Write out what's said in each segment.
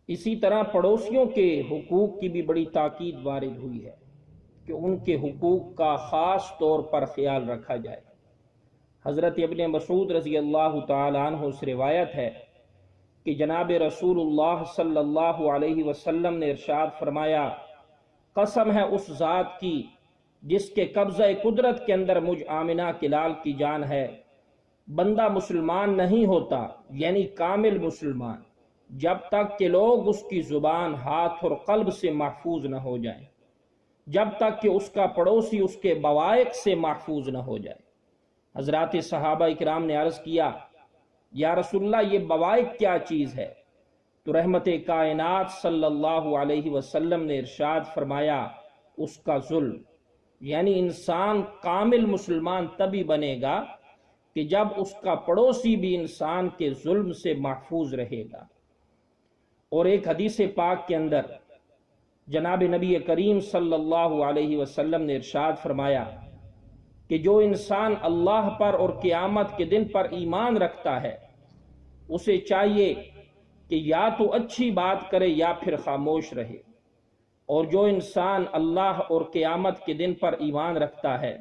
اسی طرح پڑوسیوں کے حقوق کی بھی بڑی تاکید وارد ہوئی ہے کہ ان کے حقوق کا خاص طور پر خیال رکھا جائے۔ حضرت ابن مسعود رضی اللہ تعالی عنہ سے روایت ہے کہ جناب رسول اللہ صلی اللہ علیہ وسلم نے ارشاد فرمایا، قسم ہے اس ذات کی جس کے قبضہ قدرت کے اندر مجھ آمنہ کے لال کی جان ہے، بندہ مسلمان نہیں ہوتا یعنی کامل مسلمان جب تک کہ لوگ اس کی زبان، ہاتھ اور قلب سے محفوظ نہ ہو جائیں، جب تک کہ اس کا پڑوسی اس کے بوائق سے محفوظ نہ ہو جائے۔ حضرات صحابہ اکرام نے عرض کیا، یا رسول اللہ یہ بوائق کیا چیز ہے؟ تو رحمت کائنات صلی اللہ علیہ وسلم نے ارشاد فرمایا، اس کا ظلم، یعنی انسان کامل مسلمان تبھی بنے گا کہ جب اس کا پڑوسی بھی انسان کے ظلم سے محفوظ رہے گا۔ اور ایک حدیث پاک کے اندر جناب نبی کریم صلی اللہ علیہ وسلم نے ارشاد فرمایا کہ جو انسان اللہ پر اور قیامت کے دن پر ایمان رکھتا ہے اسے چاہیے کہ یا تو اچھی بات کرے یا پھر خاموش رہے، اور جو انسان اللہ اور قیامت کے دن پر ایمان رکھتا ہے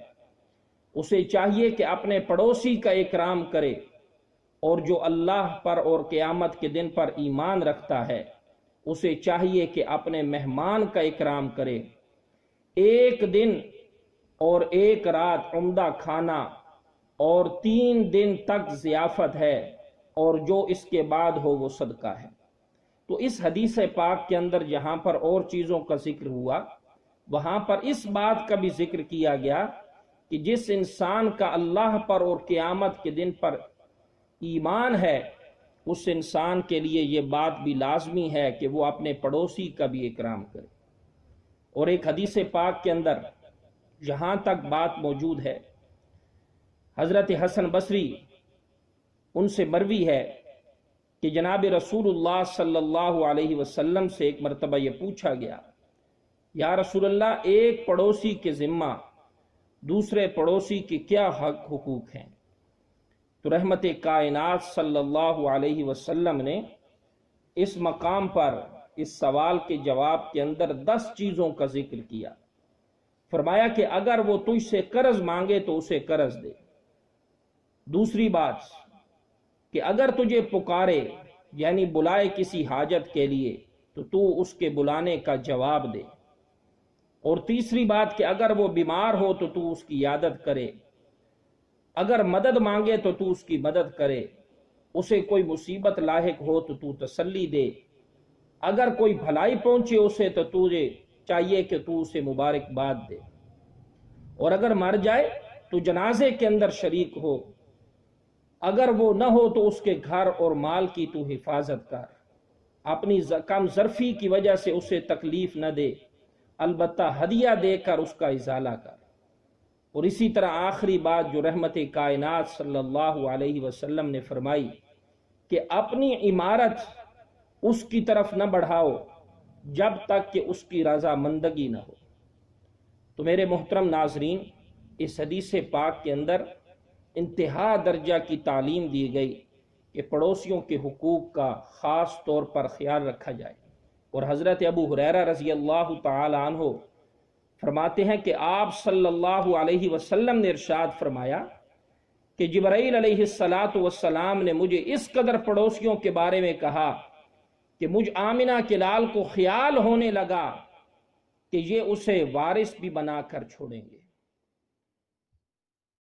اسے چاہیے کہ اپنے پڑوسی کا اکرام کرے، اور جو اللہ پر اور قیامت کے دن پر ایمان رکھتا ہے اسے چاہیے کہ اپنے مہمان کا اکرام کرے۔ ایک دن اور ایک رات عمدہ کھانا اور 3 دن تک ضیافت ہے، اور جو اس کے بعد ہو وہ صدقہ ہے۔ تو اس حدیث پاک کے اندر جہاں پر اور چیزوں کا ذکر ہوا وہاں پر اس بات کا بھی ذکر کیا گیا کہ جس انسان کا اللہ پر اور قیامت کے دن پر ایمان ہے اس انسان کے لیے یہ بات بھی لازمی ہے کہ وہ اپنے پڑوسی کا بھی اکرام کرے۔ اور ایک حدیث پاک کے اندر جہاں تک بات موجود ہے، حضرت حسن بصری ان سے مروی ہے کہ جناب رسول اللہ صلی اللہ علیہ وسلم سے ایک مرتبہ یہ پوچھا گیا، یا رسول اللہ ایک پڑوسی کے ذمہ دوسرے پڑوسی کے کیا حقوق ہیں؟ تو رحمت کائنات صلی اللہ علیہ وسلم نے اس مقام پر اس سوال کے جواب کے اندر 10 چیزوں کا ذکر کیا۔ فرمایا کہ اگر وہ تجھ سے قرض مانگے تو اسے قرض دے۔ دوسری بات کہ اگر تجھے پکارے یعنی بلائے کسی حاجت کے لیے تو اس کے بلانے کا جواب دے۔ اور تیسری بات کہ اگر وہ بیمار ہو تو اس کی عیادت کرے، اگر مدد مانگے تو اس کی مدد کرے، اسے کوئی مصیبت لاحق ہو تو تسلی دے، اگر کوئی بھلائی پہنچے اسے تو تجھے چاہیے کہ اسے مبارکباد دے، اور اگر مر جائے تو جنازے کے اندر شریک ہو، اگر وہ نہ ہو تو اس کے گھر اور مال کی تو حفاظت کر، اپنی کم ظرفی کی وجہ سے اسے تکلیف نہ دے، البتہ ہدیہ دے کر اس کا ازالہ کر۔ اور اسی طرح آخری بات جو رحمت کائنات صلی اللہ علیہ وسلم نے فرمائی کہ اپنی عمارت اس کی طرف نہ بڑھاؤ جب تک کہ اس کی رضامندگی نہ ہو۔ تو میرے محترم ناظرین، اس حدیث پاک کے اندر انتہا درجہ کی تعلیم دی گئی کہ پڑوسیوں کے حقوق کا خاص طور پر خیال رکھا جائے۔ اور حضرت ابو ہریرہ رضی اللہ تعالی عنہ فرماتے ہیں کہ آپ صلی اللہ علیہ وسلم نے ارشاد فرمایا کہ جبرائیل علیہ السلام نے مجھے اس قدر پڑوسیوں کے بارے میں کہا کہ مجھ آمنہ کے لال کو خیال ہونے لگا کہ یہ اسے وارث بھی بنا کر چھوڑیں گے۔